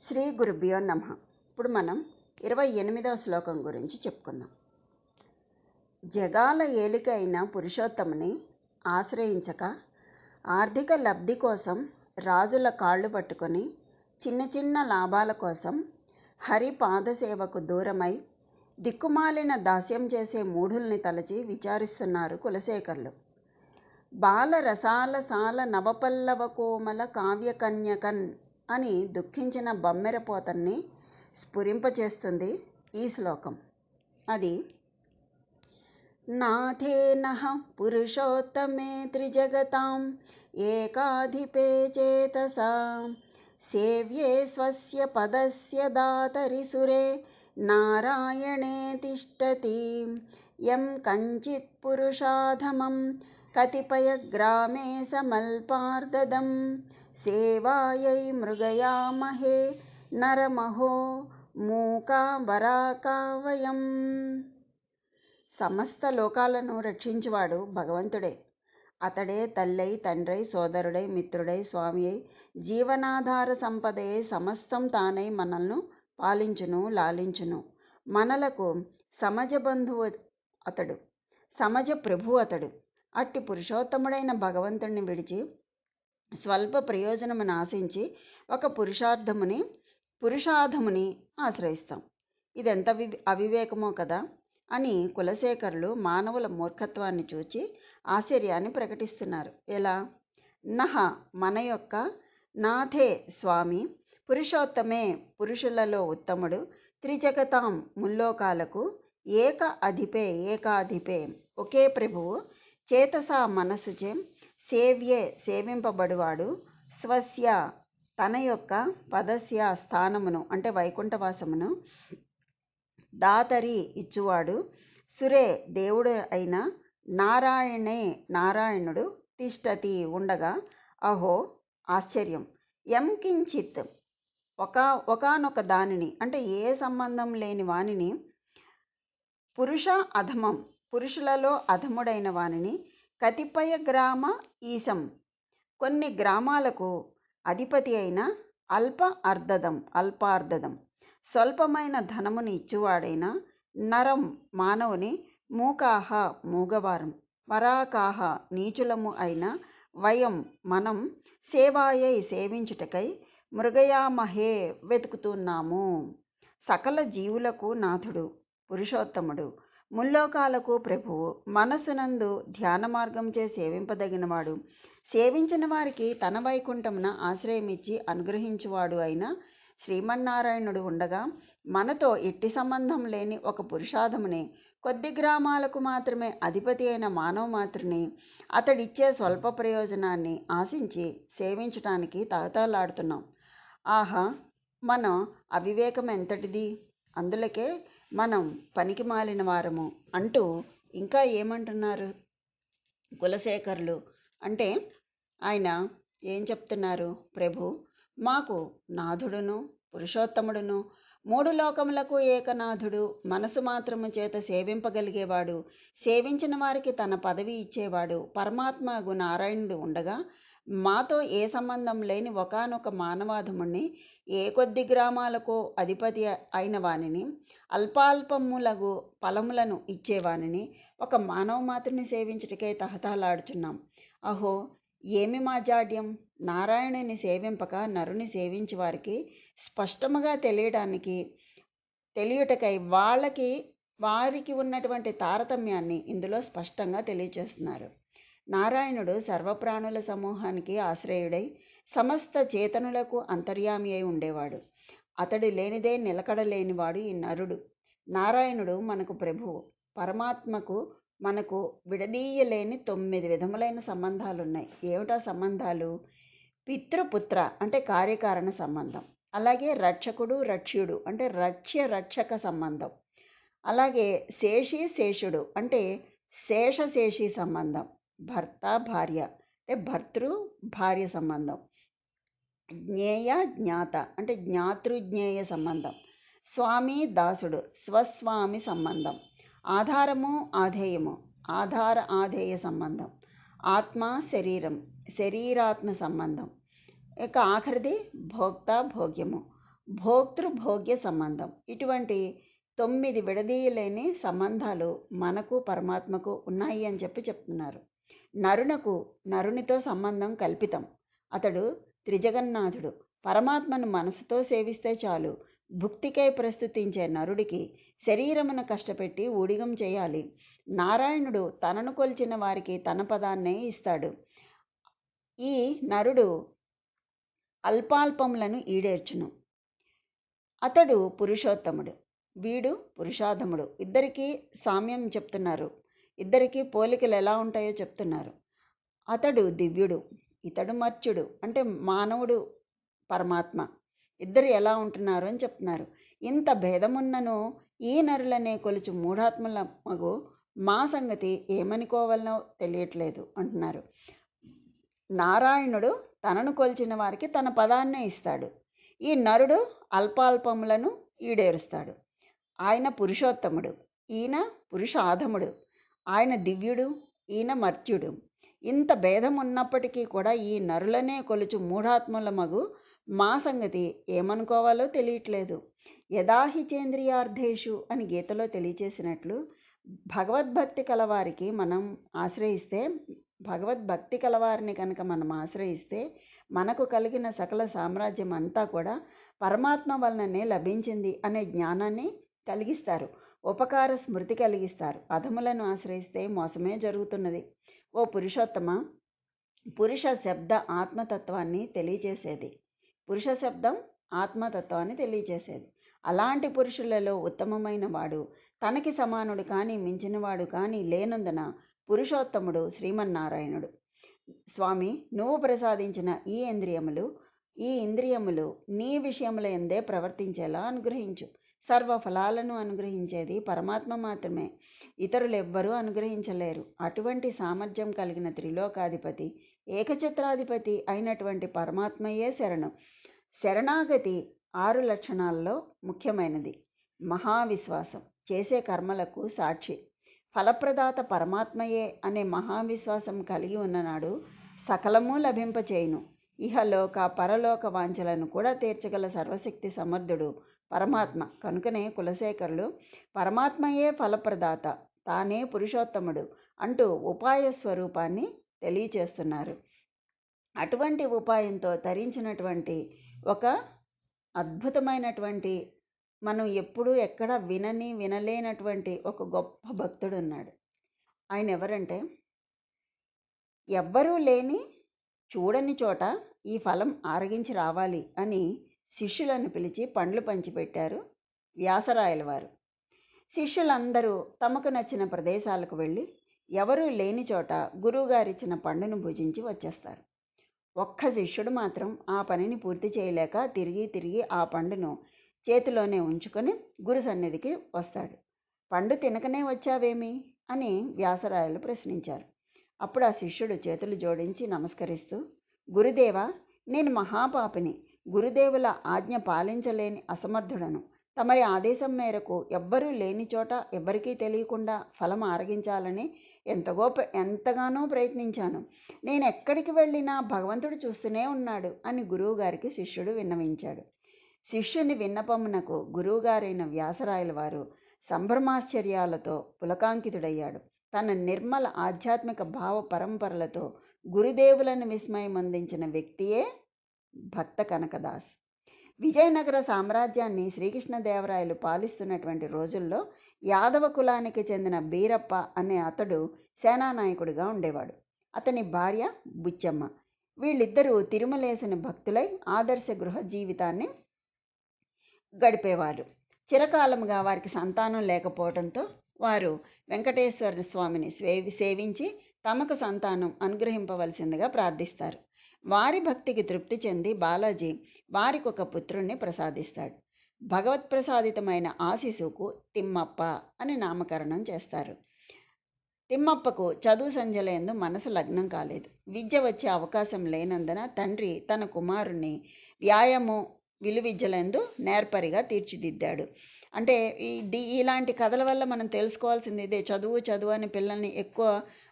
శ్రీ గురుభ్యో నమః. ఇప్పుడు మనం 28వ శ్లోకం గురించి చెప్పుకుందాం. జగాల ఏలిక అయిన పురుషోత్తముని ఆశ్రయించక ఆర్థిక లబ్ధి కోసం రాజుల కాళ్ళు పట్టుకొని చిన్న చిన్న లాభాల కోసం హరి పాదసేవకు దూరమై దిక్కుమాలిన దాస్యం చేసే మూఢుల్ని తలచి విచారిస్తున్నారు కులశేఖరులు. బాల రసాల సాల నవపల్లవ కోమల కావ్యకన్యకన్ అని దుఃఖించిన బమ్మెరపోతన్ని స్ఫురింపచేస్తుంది ఈ శ్లోకం. అది నాథే నః పురుషోత్తమే త్రిజగతాం ఏకాధిపే చేతసా సేవ్యే స్వస్య పదస్య దాతరి సురే నారాయణే తిష్టతి యం కంచిత్ పురుషాధమం కతిపయ గ్రామే సమల్పార్దదం సేవాయై మృగయామహే నరమహో మూకా వరాకా వయం. సమస్త లోకాలను రక్షించువాడు భగవంతుడే. అతడే తల్లై తండ్రై సోదరుడై మిత్రుడై స్వామి అయి జీవనాధార సంపదయై సమస్తం తానై మనల్ని పాలించును లాలించును. మనలకు సమజ బంధువు అతడు, సమజ ప్రభు అతడు. అట్టి పురుషోత్తముడైన భగవంతుణ్ణి విడిచి స్వల్ప ప్రయోజనమును ఆశించి ఒక పురుషాధముని ఆశ్రయిస్తాం. ఇదెంత అవివేకమో కదా అని కులశేఖరులు మానవుల మూర్ఖత్వాన్ని చూచి ఆశ్చర్యాన్ని ప్రకటిస్తున్నారు. ఎలా? నహ మన యొక్క, నాథే స్వామి, పురుషోత్తమే పురుషులలో ఉత్తముడు, త్రిజగతాం ముల్లోకాలకు, ఏకాధిపే ఒకే ప్రభువు, చేతసా మనసుచే, సేవ్యే సేవింపబడువాడు, స్వస్య తన యొక్క, పదస్య స్థానమును అంటే వైకుంఠవాసమును, దాతరి ఇచ్చువాడు, సురే దేవుడు అయిన, నారాయణుడు తిష్టతి ఉండగా, అహో ఆశ్చర్యం, యం కించిత్ ఒకానొక దానిని అంటే ఏ సంబంధం లేని వానిని, పురుషులలో అధముడైన వానిని, కతిపయ గ్రామ ఈశం కొన్ని గ్రామాలకు అధిపతి అయిన, అల్పార్ధదం స్వల్పమైన ధనముని ఇచ్చువాడైన, నరం మానవుని, మూకాహ మూగవారం, వరాకాహ నీచులము అయిన, వయం మనం, సేవాయై సేవించుటకై, మృగయామహే వెతుకుతున్నాము. సకల జీవులకు నాథుడు, పురుషోత్తముడు, ముల్లోకాలకు ప్రభువు, మనస్సునందు ధ్యాన మార్గంచే సేవింపదగినవాడు, సేవించిన వారికి తన వైకుంఠమున ఆశ్రయమిచ్చి అనుగ్రహించువాడు అయిన శ్రీమన్నారాయణుడు ఉండగా, మనతో ఎట్టి సంబంధం లేని ఒక పురుషాధముని, కొద్ది గ్రామాలకు మాత్రమే అధిపతి అయిన మానవ మాతృని, అతడిచ్చే స్వల్ప ప్రయోజనాన్ని ఆశించి సేవించటానికి తహతలాడుతున్నాం. ఆహా, మన అవివేకం ఎంతటిది! అందులకే మనం పనికి మాలిన వారము అంటూ ఇంకా ఏమంటున్నారు కులశేఖరులు అంటే, ఆయన ఏం చెప్తున్నారు? ప్రభు మాకు నాథుడును పురుషోత్తముడును, మూడు లోకములకు ఏకనాథుడు, మనసు మాత్రము చేత సేవింపగలిగేవాడు, సేవించిన వారికి తన పదవి ఇచ్చేవాడు పరమాత్మగు నారాయణుడు ఉండగా, మాతో ఏ సంబంధం లేని ఒకానొక మానవాధముణ్ణి, ఏ కొద్ది గ్రామాలకు అధిపతి అయిన వానిని, అల్పాల్పములగు ఫలములను ఇచ్చేవానిని, ఒక మానవ మాతృని సేవించుటకే తహతలాడుచున్నాం. అహో ఏమి మా జాడ్యం! నారాయణుని సేవింపక నరుని సేవించి వారికి స్పష్టముగా తెలియుటకై వారికి ఉన్నటువంటి తారతమ్యాన్ని ఇందులో స్పష్టంగా తెలియచేస్తున్నారు. నారాయణుడు సర్వప్రాణుల సమూహానికి ఆశ్రయుడై సమస్త చేతనులకు అంతర్యామి అయి ఉండేవాడు. అతడు లేనిదే నిలకడలేనివాడు ఈ నరుడు. నారాయణుడు మనకు ప్రభువు. పరమాత్మకు మనకు విడదీయలేని 9 విధములైన సంబంధాలున్నాయి. ఏమిటా సంబంధాలు? పితృపుత్ర అంటే కార్యకారణ సంబంధం, అలాగే రక్షకుడు రక్ష్యుడు అంటే రక్షక సంబంధం, అలాగే శేషుడు అంటే శేషి సంబంధం, భర్త భార్య అంటే భర్తృ భార్య సంబంధం, జ్ఞాత అంటే జ్ఞాతృజ్ఞేయ సంబంధం, స్వామి దాసుడు స్వస్వామి సంబంధం, ఆధారము ఆధేయము ఆధేయ సంబంధం, ఆత్మ శరీరాత్మ సంబంధం, ఇక ఆఖరిది భోక్త భోగ్యము. భోక్తృభోగ్య సంబంధం. ఇటువంటి 9 విడదీయలేని సంబంధాలు మనకు పరమాత్మకు ఉన్నాయి అని చెప్తున్నారు. నరునితో సంబంధం కల్పితం. అతడు త్రిజగన్నాథుడు. పరమాత్మను మనసుతో సేవిస్తే చాలు. భుక్తికై ప్రస్తుతించే నరుడికి శరీరమును కష్టపెట్టి ఊడిగం చేయాలి. నారాయణుడు తనను కొల్చిన వారికి తన పదాన్నే ఇస్తాడు. ఈ నరుడు అల్పాల్పములను ఈడేర్చును. అతడు పురుషోత్తముడు, వీడు పురుషాధముడు. ఇద్దరికీ సామ్యం చెప్తున్నారు. ఇద్దరికీ పోలికలు ఎలా ఉంటాయో చెప్తున్నారు. అతడు దివ్యుడు, ఇతడు మర్త్యుడు. అంటే మానవుడు, పరమాత్మ ఇద్దరు ఎలా ఉంటున్నారు అని చెప్తున్నారు. ఇంత భేదమున్నను ఈ నరులనే కొలుచు మూఢాత్మల మగు మా సంగతి ఏమనుకోవాలనో తెలియట్లేదు అంటున్నారు. నారాయణుడు తనను కొల్చిన వారికి తన పదాన్నే ఇస్తాడు. ఈ నరుడు అల్పాల్పములను ఈడేరుస్తాడు. ఆయన పురుషోత్తముడు, ఈయన పురుషాధముడు. ఆయన దివ్యుడు, ఈయన మర్త్యుడు. ఇంత భేదం ఉన్నప్పటికీ కూడా ఈ నరులనే కొలుచు మూఢాత్మల మగు మా సంగతి ఏమనుకోవాలో తెలియట్లేదు. యదాహి చేంద్రియార్థేషు అని గీతలో తెలియచేసినట్లు భగవద్భక్తి కలవారికి మనం ఆశ్రయిస్తే, భగవద్భక్తి కలవారిని కనుక మనం ఆశ్రయిస్తే మనకు కలిగిన సకల సామ్రాజ్యం అంతా కూడా పరమాత్మ వలననే లభించింది అనే జ్ఞానాన్ని కలిగిస్తారు. ఉపకార స్మృతి కలిగిస్తారు. అధములను ఆశ్రయిస్తే మోసమే జరుగుతున్నది. ఓ పురుషోత్తమ, పురుష శబ్ద ఆత్మతత్వాన్ని తెలియచేసేది. పురుష శబ్దం ఆత్మతత్వాన్ని తెలియచేసేది. అలాంటి పురుషులలో ఉత్తమమైన వాడు, తనకి సమానుడు కానీ మించినవాడు కానీ లేనందున పురుషోత్తముడు శ్రీమన్నారాయణుడు. స్వామి, నువ్వు ప్రసాదించిన ఈ ఇంద్రియములు నీ విషయముల ఎందే ప్రవర్తించేలా అనుగ్రహించు. సర్వ ఫలాలను అనుగ్రహించేది పరమాత్మ మాత్రమే, ఇతరులెవ్వరూ అనుగ్రహించలేరు. అటువంటి సామర్థ్యం కలిగిన త్రిలోకాధిపతి, ఏకఛత్రాధిపతి అయినటువంటి పరమాత్మయే శరణం. శరణాగతి 6 లక్షణాల్లో ముఖ్యమైనది. మహావిశ్వాసం చేసే కర్మలకు సాక్షి. ఫలప్రదాత పరమాత్మయే అనే మహావిశ్వాసం కలిగి ఉన్ననాడు సకలము లభింపచేయును. ఇహలోక పరలోక వాంఛలను కూడా తీర్చగల సర్వశక్తి సమర్థుడు పరమాత్మ. కనుకనే కులశేఖరులు పరమాత్మయే ఫలప్రదాత, తానే పురుషోత్తముడు అంటూ ఉపాయ స్వరూపాన్ని తెలియచేస్తున్నారు. అటువంటి ఉపాయంతో ధరించినటువంటి ఒక అద్భుతమైనటువంటి, మనం ఎప్పుడూ ఎక్కడ వినలేనటువంటి ఒక గొప్ప భక్తుడు ఉన్నాడు. ఆయన ఎవరంటే, ఎవ్వరూ లేని చూడని చోట ఈ ఫలం ఆరగించి రావాలి అని శిష్యులను పిలిచి పండ్లు పంచిపెట్టారు వ్యాసరాయల వారు. శిష్యులందరూ తమకు నచ్చిన ప్రదేశాలకు వెళ్ళి ఎవరూ లేని చోట గురువుగారిచ్చిన పండును భుజించి వచ్చేస్తారు. ఒక్క శిష్యుడు మాత్రం ఆ పనిని పూర్తి చేయలేక తిరిగి ఆ పండును చేతిలోనే ఉంచుకొని గురు సన్నిధికి వస్తాడు. పండు తినకనే వచ్చావేమి అని వ్యాసరాయలు ప్రశ్నించారు. అప్పుడు ఆ శిష్యుడు చేతులు జోడించి నమస్కరిస్తూ, గురుదేవా, నేను మహాపాపిని, గురుదేవుల ఆజ్ఞ పాలించలేని అసమర్థుడను. తమరి ఆదేశం మేరకు ఎవ్వరూ లేని చోట ఎవ్వరికీ తెలియకుండా ఫలం ఆరగించాలని ఎంతగానో ప్రయత్నించాను. నేను ఎక్కడికి వెళ్ళినా భగవంతుడు చూస్తూనే ఉన్నాడు అని గురువుగారికి శిష్యుడు విన్నవించాడు. శిష్యుని విన్నపమునకు గురువుగారైన వ్యాసరాయల వారు సంభ్రమాశ్చర్యాలతో పులకాంకితుడయ్యాడు. తన నిర్మల ఆధ్యాత్మిక భావ పరంపరలతో గురుదేవులను విస్మయమందించిన వ్యక్తియే భక్త కనకదాస్. విజయనగర సామ్రాజ్యాన్ని శ్రీకృష్ణదేవరాయలు పాలిస్తున్నటువంటి రోజుల్లో యాదవ కులానికి చెందిన బీరప్ప అనే అతడు సేనానాయకుడిగా ఉండేవాడు. అతని భార్య బుచ్చమ్మ. వీళ్ళిద్దరూ తిరుమలేశని భక్తులై ఆదర్శ గృహ జీవితాన్ని గడిపేవారు. చిరకాలముగా వారికి సంతానం లేకపోవడంతో వారు వెంకటేశ్వర స్వామిని సేవించి తమకు సంతానం అనుగ్రహింపవలసిందిగా ప్రార్థిస్తారు. వారి భక్తికి తృప్తి చెంది బాలాజీ వారికి ఒక పుత్రుణ్ణి ప్రసాదిస్తాడు. భగవత్ప్రసాదితమైన ఆ శిశువుకు తిమ్మప్ప అని నామకరణం చేస్తారు. తిమ్మప్పకు చదువు సంధ్యలందు మనసు లగ్నం కాలేదు. విద్య వచ్చే అవకాశం లేనందున తండ్రి తన కుమారుణ్ణి వ్యాయామం విలువిద్యలందు నేర్పరిగా తీర్చిదిద్దాడు. అంటే ఇలాంటి కథల వల్ల మనం తెలుసుకోవాల్సింది ఇదే. చదువు చదువు అని పిల్లల్ని ఎక్కువ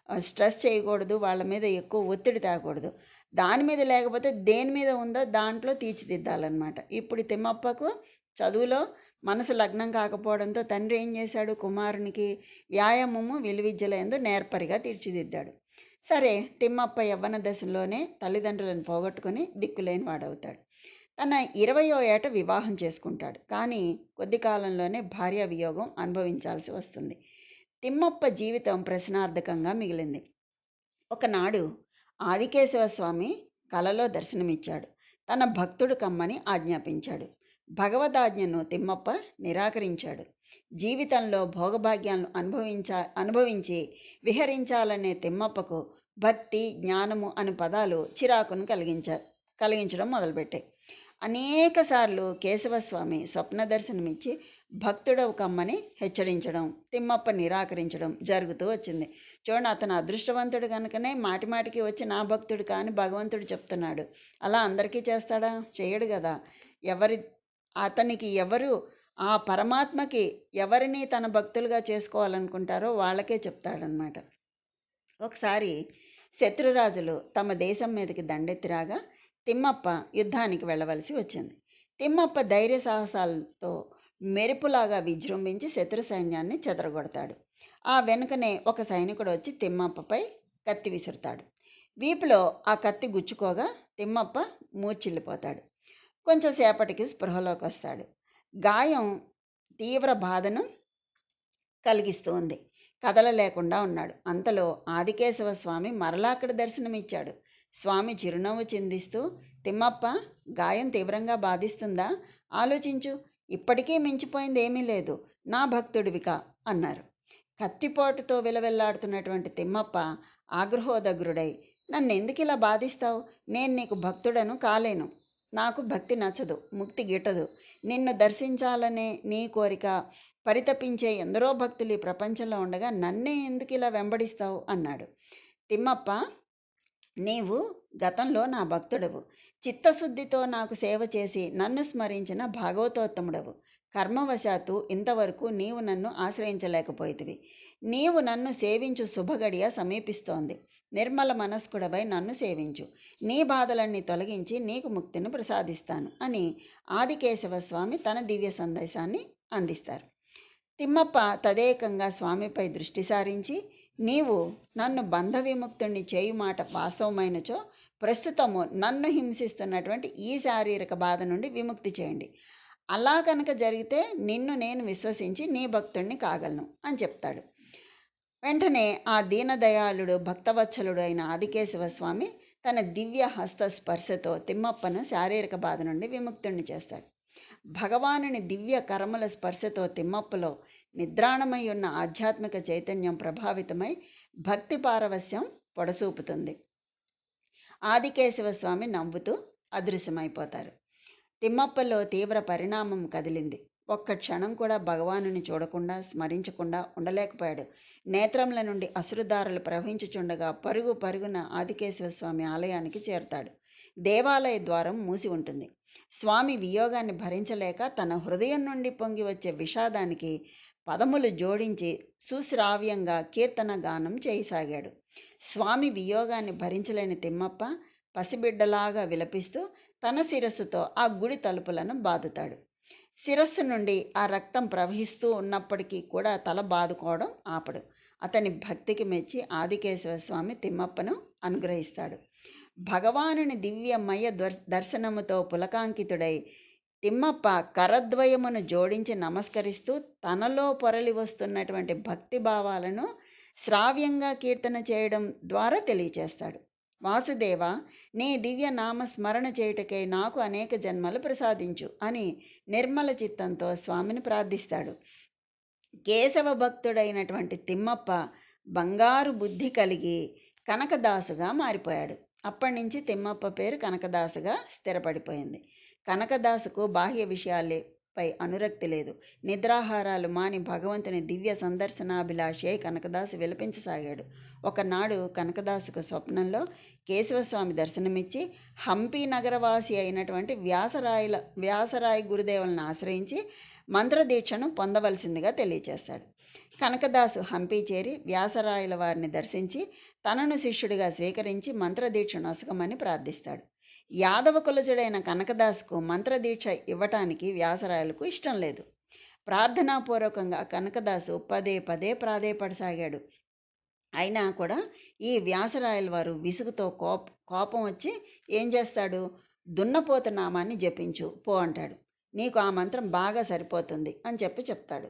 స్ట్రెస్ చేయకూడదు. వాళ్ళ మీద ఎక్కువ ఒత్తిడి తేకూడదు. దాని మీద లేకపోతే దేని మీద ఉందో దాంట్లో తీర్చిదిద్దాలనమాట. ఇప్పుడు తిమ్మప్పకు చదువులో మనసు లగ్నం కాకపోవడంతో తండ్రి ఏం చేశాడు, కుమారునికి వ్యాయామము విలువిద్యలందు నేర్పరిగా తీర్చిదిద్దాడు. సరే, తిమ్మప్ప యవ్వన దశలోనే తల్లిదండ్రులను పోగొట్టుకొని దిక్కులేని వాడవుతాడు. తన 20వ ఏట వివాహం చేసుకుంటాడు. కానీ కొద్ది కాలంలోనే భార్యా వియోగం అనుభవించాల్సి వస్తుంది. తిమ్మప్ప జీవితం ప్రశ్నార్థకంగా మిగిలింది. ఒకనాడు ఆదికేశవ స్వామి కలలో దర్శనమిచ్చాడు. తన భక్తుడు కమ్మని ఆజ్ఞాపించాడు. భగవదాజ్ఞను తిమ్మప్ప నిరాకరించాడు. జీవితంలో భోగభాగ్యాలను అనుభవించి విహరించాలనే తిమ్మప్పకు భక్తి, జ్ఞానము అను పదాలు చిరాకును కలిగించడం మొదలుపెట్టాయి. అనేకసార్లు కేశవస్వామి స్వప్న దర్శనమిచ్చి భక్తుడవు కమ్మని హెచ్చరించడం, తిమ్మప్ప నిరాకరించడం జరుగుతూ వచ్చింది. చూడండి, అతను అదృష్టవంతుడు కనుకనే మాటి మాటికి వచ్చి నా భక్తుడు కాని భగవంతుడు చెప్తున్నాడు. అలా అందరికీ చేస్తాడా? చేయడు కదా. ఎవరి అతనికి ఎవరు ఆ పరమాత్మకి ఎవరిని తన భక్తులుగా చేసుకోవాలనుకుంటారో వాళ్ళకే చెప్తాడనమాట. ఒకసారి శత్రురాజులు తమ దేశం మీదకి దండెత్తిరాగా తిమ్మప్ప యుద్ధానికి వెళ్ళవలసి వచ్చింది. తిమ్మప్ప ధైర్య సాహసాలతో మెరుపులాగా విజృంభించి శత్రు సైన్యాన్ని చెదరగొడతాడు. ఆ వెనుకనే ఒక సైనికుడు వచ్చి తిమ్మప్పపై కత్తి విసురుతాడు. వీపులో ఆ కత్తి గుచ్చుకోగా తిమ్మప్ప మూర్ఛిల్లిపోతాడు. కొంచెం సేపటికి స్పృహలోకి వస్తాడు. గాయం తీవ్ర బాధను కలిగిస్తూ ఉంది. కదలలేకుండా ఉన్నాడు. అంతలో ఆదికేశవ స్వామి మరలా అక్కడ దర్శనమిచ్చాడు. స్వామి చిరునవ్వు చిందిస్తూ, తిమ్మప్ప, గాయం తీవ్రంగా బాధిస్తుందా? ఆలోచించు. ఇప్పటికీ మించిపోయింది ఏమీ లేదు. నా భక్తుడివిక అన్నారు. కత్తిపోటుతో విలవిల్లాడుతున్నటువంటి తిమ్మప్ప ఆగ్రహోదగ్రుడై, నన్నెందుకు ఇలా బాధిస్తావు? నేను నీకు భక్తుడను కాలేను. నాకు భక్తి నచ్చదు, ముక్తి గిట్టదు. నిన్ను దర్శించాలనే నీ కోరిక పరితపించే ఎందరో భక్తులు ఈ ప్రపంచంలో ఉండగా నన్నే ఎందుకు ఇలా వెంబడిస్తావు అన్నాడు. తిమ్మప్ప, నీవు గతంలో నా భక్తుడవు. చిత్తశుద్ధితో నాకు సేవ చేసి నన్ను స్మరించిన భాగవతోత్తముడవు. కర్మవశాత్తు ఇంతవరకు నీవు నన్ను ఆశ్రయించలేకపోయితివి. నీవు నన్ను సేవించు శుభగడియ సమీపిస్తోంది. నిర్మల మనస్కుడవై నన్ను సేవించు. నీ బాధలన్నీ తొలగించి నీకు ముక్తిని ప్రసాదిస్తాను అని ఆదికేశవ స్వామి తన దివ్య సందేశాన్ని అందిస్తారు. తిమ్మప్ప తదేకంగా స్వామిపై దృష్టి సారించి, నీవు నన్ను బంధ విముక్తుణ్ణి చేయుమాట వాస్తవమైనచో ప్రస్తుతము నన్ను హింసిస్తున్నటువంటి ఈ శారీరక బాధ నుండి విముక్తి చేయండి. అలా కనుక జరిగితే నిన్ను నేను విశ్వసించి నీ భక్తుణ్ణి కాగలను అని చెప్తాడు. వెంటనే ఆ దీనదయాళుడు భక్తవత్సలుడు అయిన ఆదికేశవ స్వామి తన దివ్య హస్త స్పర్శతో తిమ్మప్పను శారీరక బాధ నుండి విముక్తుణ్ణి చేస్తాడు. భగవానుని దివ్య కరముల స్పర్శతో తిమ్మప్పలో నిద్రాణమై ఉన్న ఆధ్యాత్మిక చైతన్యం ప్రభావితమై భక్తి పారవస్యం పొడసూపుతుంది. ఆదికేశవ స్వామి నవ్వుతూ అదృశ్యమైపోతారు. తిమ్మప్పలో తీవ్ర పరిణామం కదిలింది. ఒక్క క్షణం కూడా భగవానుని చూడకుండా స్మరించకుండా ఉండలేకపోయాడు. నేత్రముల నుండి అశ్రుధారలు ప్రవహించుచుండగా పరుగు పరుగున ఆదికేశవ స్వామి ఆలయానికి చేరుతాడు. దేవాలయ ద్వారం మూసి ఉంటుంది. స్వామి వియోగాన్ని భరించలేక తన హృదయం నుండి పొంగి వచ్చే విషాదానికి పదములు జోడించి సుశ్రావ్యంగా కీర్తన గానం చేయసాగాడు. స్వామి వియోగాన్ని భరించలేని తిమ్మప్ప పసిబిడ్డలాగా విలపిస్తూ తన శిరస్సుతో ఆ గుడి తలుపులను బాదుతాడు. శిరస్సు నుండి ఆ రక్తం ప్రవహిస్తూ ఉన్నప్పటికీ కూడా తల బాదుకోవడం ఆపడు. అతని భక్తికి మెచ్చి ఆదికేశవ స్వామి తిమ్మప్పను అనుగ్రహిస్తాడు. భగవానుని దివ్యమయ దర్శనముతో పులకాంకితుడై తిమ్మప్ప కరద్వయమును జోడించి నమస్కరిస్తూ తనలో పొరలి వస్తున్నటువంటి భక్తి భావాలను శ్రావ్యంగా కీర్తన చేయడం ద్వారా తెలియచేస్తాడు. వాసుదేవ, నీ దివ్య నామ స్మరణ చేయుటకై నాకు అనేక జన్మలు ప్రసాదించు అని నిర్మల చిత్తంతో స్వామిని ప్రార్థిస్తాడు. కేశవ భక్తుడైనటువంటి తిమ్మప్ప బంగారు బుద్ధి కలిగి కనకదాసుగా మారిపోయాడు. అప్పటి నుంచి తిమ్మప్ప పేరు కనకదాసుగా స్థిరపడిపోయింది. కనకదాసుకు బాహ్య విషయాలే పై అనురక్తి లేదు. నిద్రాహారాలు మాని భగవంతుని దివ్య సందర్శనాభిలాషి అయి కనకదాసు విలపించసాగాడు. ఒకనాడు కనకదాసుకు స్వప్నంలో కేశవస్వామి దర్శనమిచ్చి హంపి నగరవాసి అయినటువంటి వ్యాసరాయ గురుదేవులను ఆశ్రయించి మంత్రదీక్షను పొందవలసిందిగా తెలియచేస్తాడు. కనకదాసు హంపి చేరి వ్యాసరాయల వారిని దర్శించి తనను శిష్యుడిగా స్వీకరించి మంత్రదీక్ష నొసగమని ప్రార్థిస్తాడు. యాదవ కులజుడైన కనకదాసుకు మంత్రదీక్ష ఇవ్వటానికి వ్యాసరాయలకు ఇష్టం లేదు. ప్రార్థనాపూర్వకంగా కనకదాసు పదే పదే ప్రాధేయపడసాగాడు. అయినా కూడా ఈ వ్యాసరాయల వారు విసుగుతో కోపం వచ్చి ఏం చేస్తాడు, దున్నపోతు నామాన్ని జపించు పో అంటాడు. నీకు ఆ మంత్రం బాగా సరిపోతుంది అని చెప్తాడు.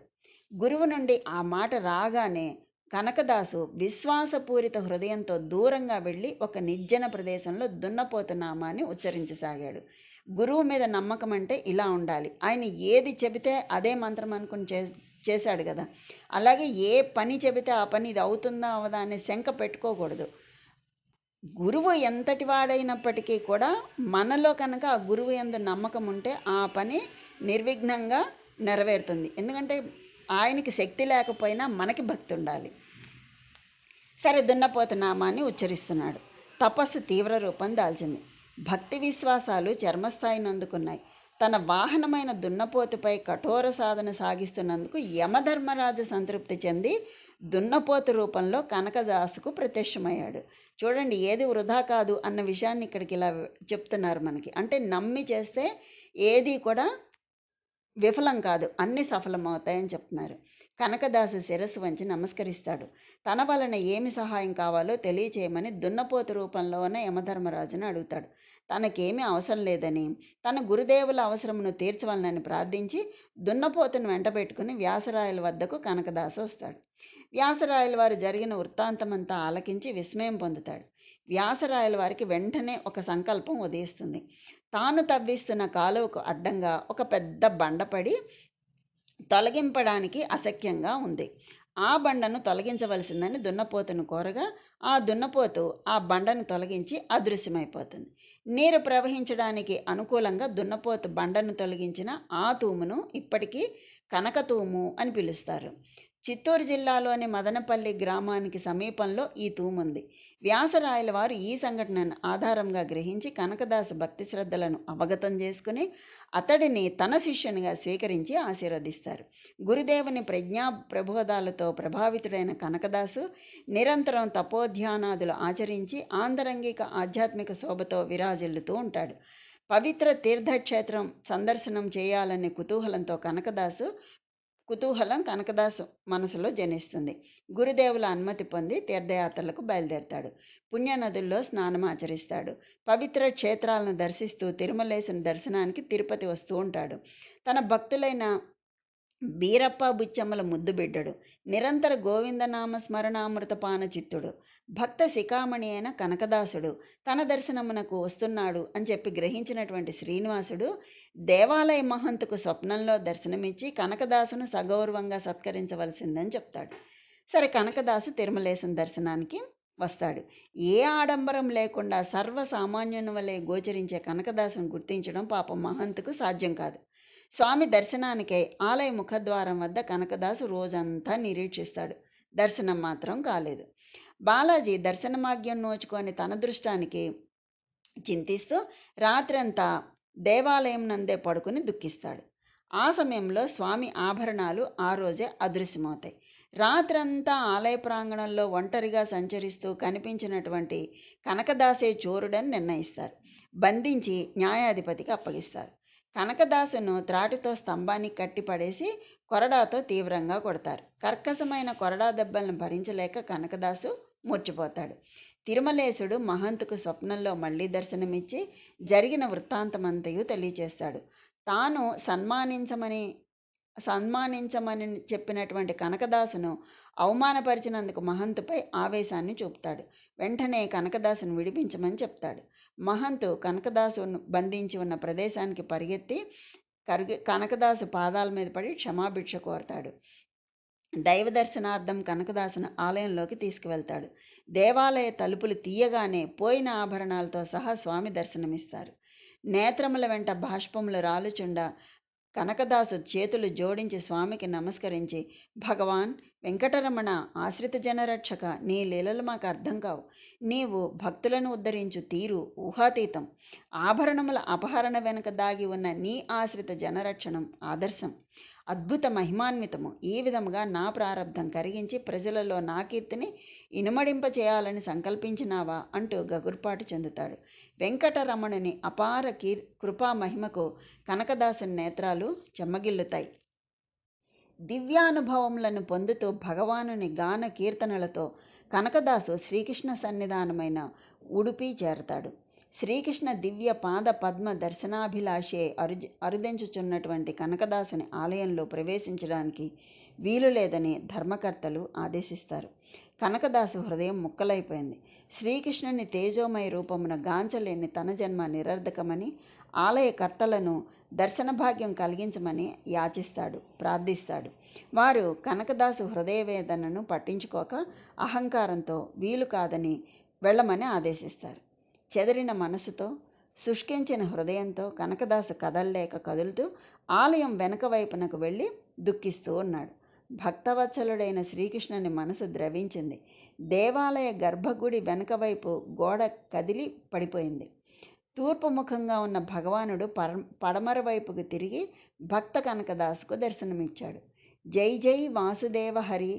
గురువు నుండి ఆ మాట రాగానే కనకదాసు విశ్వాసపూరిత హృదయంతో దూరంగా వెళ్ళి ఒక నిర్జన ప్రదేశంలో దున్నపోతు నామాన్ని ఉచ్చరించసాగాడు. గురువు మీద నమ్మకం అంటే ఇలా ఉండాలి. ఆయన ఏది చెబితే అదే మంత్రం అనుకుని చేశాడు కదా. అలాగే ఏ పని చెబితే ఆ పని ఇది అవుతుందా అవదా అనే శంక పెట్టుకోకూడదు. గురువు ఎంతటి వాడైనప్పటికీ కూడా మనలో కనుక ఆ గురువు యందు నమ్మకం ఉంటే ఆ పని నిర్విఘ్నంగా నెరవేరుతుంది. ఎందుకంటే ఆయనకి శక్తి లేకపోయినా మనకి భక్తి ఉండాలి. సరే, దున్నపోతు నామాన్ని ఉచ్చరిస్తున్నాడు. తపస్సు తీవ్ర రూపం దాల్చింది. భక్తి విశ్వాసాలు చర్మస్థాయిని అందుకున్నాయి. తన వాహనమైన దున్నపోతుపై కఠోర సాధన సాగిస్తున్నందుకు యమధర్మరాజు సంతృప్తి చెంది దున్నపోతు రూపంలో కనకదాసుకు ప్రత్యక్షమయ్యాడు. చూడండి, ఏది వృధా కాదు అన్న విషయాన్ని ఇక్కడికి ఇలా చెప్తున్నారు మనకి. అంటే నమ్మి చేస్తే ఏది కూడా విఫలం కాదు, అన్నీ సఫలమవుతాయని చెప్తున్నారు. కనకదాసు శిరస్సు వంచి నమస్కరిస్తాడు. తన వలన ఏమి సహాయం కావాలో తెలియచేయమని దున్నపోతు రూపంలోనే యమధర్మరాజును అడుగుతాడు. తనకేమీ అవసరం లేదని, తన గురుదేవుల అవసరమును తీర్చవలనని ప్రార్థించి దున్నపోతును వెంటబెట్టుకుని వ్యాసరాయల వద్దకు కనకదాసు వస్తాడు. వ్యాసరాయల వారు జరిగిన వృత్తాంతమంతా ఆలకించి విస్మయం పొందుతాడు. వ్యాసరాయల వారికి వెంటనే ఒక సంకల్పం ఉదయిస్తుంది. తాను తవ్విస్తున్న కాలువకు అడ్డంగా ఒక పెద్ద బండపడి తొలగింపడానికి అశక్యంగా ఉంది. ఆ బండను తొలగించవలసిందని దున్నపోతును కోరగా ఆ దున్నపోతు ఆ బండను తొలగించి అదృశ్యమైపోతుంది. నీరు ప్రవహించడానికి అనుకూలంగా దున్నపోతు బండను తొలగించిన ఆ తూమును ఇప్పటికీ కనకతూము అని పిలుస్తారు. చిత్తూరు జిల్లాలోని మదనపల్లి గ్రామానికి సమీపంలో ఈ తూముంది. వ్యాసరాయల వారు ఈ సంఘటనను ఆధారంగా గ్రహించి కనకదాసు భక్తి శ్రద్ధలను అవగతం చేసుకుని అతడిని తన శిష్యునిగా స్వీకరించి ఆశీర్వదిస్తారు. గురుదేవుని ప్రజ్ఞా ప్రబోధాలతో ప్రభావితుడైన కనకదాసు నిరంతరం తపోధ్యానాదులు ఆచరించి ఆంతరంగిక ఆధ్యాత్మిక శోభతో విరాజిల్లుతూ ఉంటాడు. పవిత్ర తీర్థక్షేత్రం సందర్శనం చేయాలనే కుతూహలం కనకదాసు మనసులో జనిస్తుంది. గురుదేవుల అనుమతి పొంది తీర్థయాత్రలకు బయలుదేరతాడు. పుణ్యనదుల్లో స్నానం ఆచరిస్తాడు. పవిత్ర క్షేత్రాలను దర్శిస్తూ తిరుమలేశుని దర్శనానికి తిరుపతి వస్తూ ఉంటాడు. తన భక్తులైన బీరప్ప బుచ్చమ్మల ముద్దు బిడ్డడు. నిరంతర గోవిందనామ స్మరణామృతపాన చిత్తుడు. భక్త శిఖామణి అయిన కనకదాసుడు తన దర్శనమునకు వస్తున్నాడు అని చెప్పి గ్రహించినటువంటి శ్రీనివాసుడు దేవాలయ మహంతుకు స్వప్నంలో దర్శనమిచ్చి కనకదాసును సగౌరవంగా సత్కరించవలసిందని చెప్తాడు. సరే, కనకదాసు తిరుమలేశుని దర్శనానికి వస్తాడు. ఏ ఆడంబరం లేకుండా సర్వసామాన్యుని వలె గోచరించే కనకదాసును గుర్తించడం పాపం మహంతుకు సాధ్యం కాదు. స్వామి దర్శనానికై ఆలయ ముఖద్వారం వద్ద కనకదాసు రోజంతా నిరీక్షిస్తాడు. దర్శనం మాత్రం కాలేదు. బాలాజీ దర్శనమాగ్యం నోచుకొని తన దృష్టానికి చింతిస్తూ రాత్రంతా దేవాలయం నందే పడుకుని దుఃఖిస్తాడు. ఆ సమయంలో స్వామి ఆభరణాలు ఆ రోజే అదృశ్యమవుతాయి. రాత్రంతా ఆలయ ప్రాంగణంలో ఒంటరిగా సంచరిస్తూ కనిపించినటువంటి కనకదాసే చోరుడని నిర్ణయిస్తారు. బంధించి న్యాయాధిపతికి అప్పగిస్తారు. కనకదాసును త్రాటితో స్తంభానికి కట్టిపడేసి కొరడాతో తీవ్రంగా కొడతారు. కర్కశమైన కొరడా దెబ్బలను భరించలేక కనకదాసు మూర్చిపోతాడు. తిరుమలేశుడు మహంతుకు స్వప్నంలో మళ్ళీ దర్శనమిచ్చి జరిగిన వృత్తాంతమంతయు తెలియచేస్తాడు. తాను సన్మానించమని చెప్పినటువంటి కనకదాసును అవమానపరిచినందుకు మహంతుపై ఆవేశాన్ని చూపుతాడు. వెంటనే కనకదాసును విడిపించమని చెప్తాడు. మహంతు కనకదాసును బంధించి ఉన్న ప్రదేశానికి పరిగెత్తి కనకదాసు పాదాల మీద పడి క్షమాభిక్ష కోరతాడు. దైవ దర్శనార్థం కనకదాసును ఆలయంలోకి తీసుకువెళ్తాడు. దేవాలయ తలుపులు తీయగానే పోయిన ఆభరణాలతో సహా స్వామి దర్శనమిస్తారు. నేత్రముల వెంట బాష్పములు రాలుచుండ కనకదాసు చేతులు జోడించి స్వామికి నమస్కరించి, భగవాన్ వెంకటరమణ, ఆశ్రిత జనరక్షక, నీ లీలలు మాకు అర్థం కావు. నీవు భక్తులను ఉద్ధరించు తీరు ఊహాతీతం. ఆభరణముల అపహరణ వెనుక దాగి ఉన్న నీ ఆశ్రిత జనరక్షణం ఆదర్శం, అద్భుత మహిమాన్వితము. ఈ విధముగా నా ప్రారబ్ధం కరిగించి ప్రజలలో నా కీర్తిని ఇనుమడింప చేయాలని సంకల్పించినావా అంటూ గగుర్పాటు చెందుతాడు. వెంకటరమణుని అపార కృపా మహిమకు కనకదాసుని నేత్రాలు చెమ్మగిల్లుతాయి. దివ్యానుభవములను పొందుతూ భగవానుని గాన కీర్తనలతో కనకదాసు శ్రీకృష్ణ సన్నిధానమైన ఉడుపి చేరతాడు. శ్రీకృష్ణ దివ్య పాద పద్మ దర్శనాభిలాషే అరుదెంచుచున్నటువంటి కనకదాసుని ఆలయంలో ప్రవేశించడానికి వీలు లేదని ధర్మకర్తలు ఆదేశిస్తారు. కనకదాసు హృదయం ముక్కలైపోయింది. శ్రీకృష్ణుని తేజోమయ రూపమున గాంచలేని తన జన్మ నిరర్ధకమని ఆలయకర్తలను దర్శన భాగ్యం కలిగించమని యాచిస్తాడు, ప్రార్థిస్తాడు. వారు కనకదాసు హృదయవేదనను పట్టించుకోక అహంకారంతో వీలు కాదని వెళ్ళమని ఆదేశిస్తారు. చెదిరిన మనసుతో, శుష్కించిన హృదయంతో కనకదాసు కదల్లేక కదులుతూ ఆలయం వెనక వైపునకు వెళ్ళి దుఃఖిస్తూ ఉన్నాడు. భక్తవత్సలుడైన శ్రీకృష్ణుని మనసు ద్రవించింది. దేవాలయ గర్భగుడి వెనక వైపు గోడ కదిలి పడిపోయింది. తూర్పు ముఖంగా ఉన్న భగవానుడు పడమర వైపుకు తిరిగి భక్త కనకదాసుకు దర్శనమిచ్చాడు. జై జై వాసుదేవ హరి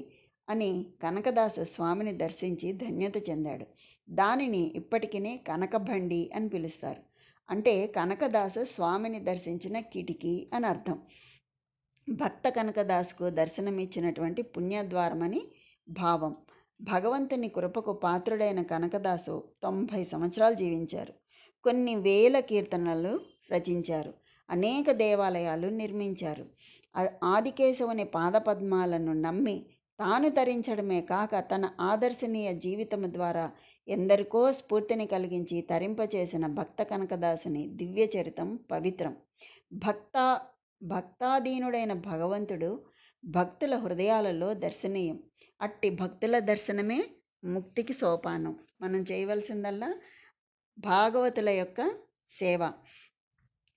అని కనకదాసు స్వామిని దర్శించి ధన్యత చెందాడు. దానిని ఇప్పటికినే కనకబండి అని పిలుస్తారు. అంటే కనకదాసు స్వామిని దర్శించిన కిటికీ అని అర్థం. భక్త కనకదాసుకు దర్శనమిచ్చినటువంటి పుణ్యద్వారమని భావం. భగవంతుని కృపకు పాత్రుడైన కనకదాసు 90 సంవత్సరాలు జీవించారు. కొన్ని వేల కీర్తనలు రచించారు. అనేక దేవాలయాలు నిర్మించారు. ఆదికేశవుని పాదపద్మాలను నమ్మి తాను తరించడమే కాక తన ఆదర్శనీయ జీవితం ద్వారా ఎందరికో స్ఫూర్తిని కలిగించి తరింపచేసిన భక్త కనకదాసుని దివ్య చరితం పవిత్రం. భక్తాధీనుడైన భగవంతుడు భక్తుల హృదయాలలో దర్శనీయం. అట్టి భక్తుల దర్శనమే ముక్తికి సోపానం. మనం చేయవలసిందల్లా భాగవతుల యొక్క సేవ.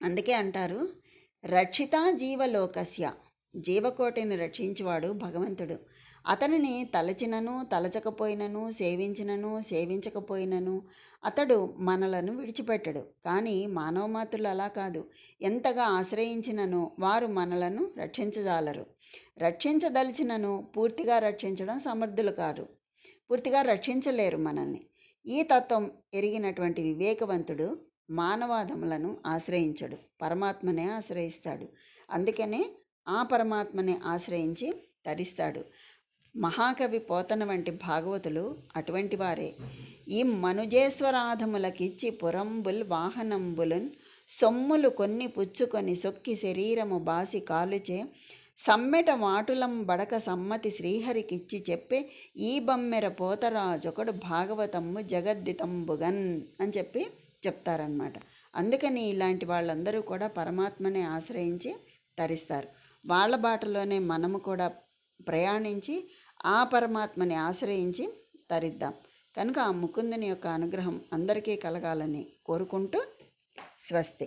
అందుకే అంటారు, రక్షిత జీవలోకస్య, జీవకోటిని రక్షించువాడు భగవంతుడు. అతనిని తలచినను తలచకపోయినను, సేవించినను సేవించకపోయినను అతడు మనలను విడిచిపెట్టడు. కానీ మానవమాతులు అలా కాదు. ఎంతగా ఆశ్రయించినను వారు మనలను రక్షించజాలరు. రక్షించదలిచినను పూర్తిగా రక్షించడం సమర్థులు కారు, పూర్తిగా రక్షించలేరు మనల్ని. ఈ తత్వం ఎరిగినటువంటి వివేకవంతుడు మానవాధములను ఆశ్రయించడు, పరమాత్మనే ఆశ్రయిస్తాడు. అందుకనే ఆ పరమాత్మనే ఆశ్రయించి తరిస్తాడు. మహాకవి పోతన వంటి భాగవతులు అటువంటి వారే. ఈ మనుజేశ్వరాధములకిచ్చి పురంబుల్ వాహనంబులున్ సొమ్ములు కొన్ని పుచ్చుకొని సొక్కి శరీరము బాసి కాలుచే సమ్మెట వాటులం బడక సమ్మతి శ్రీహరికిచ్చి చెప్పే ఈ బమ్మెర పోతరాజొకడు భాగవతమ్ము జగద్దితంబుగన్ అని చెప్తారనమాట. అందుకని ఇలాంటి వాళ్ళందరూ కూడా పరమాత్మనే ఆశ్రయించి తరిస్తారు. వాళ్ళ బాటలోనే మనము కూడా ప్రయాణించి ఆ పరమాత్మని ఆశ్రయించి తరిద్దాం. కనుక ఆ ముకుందుని యొక్క అనుగ్రహం అందరికీ కలగాలని కోరుకుంటూ స్వస్తి.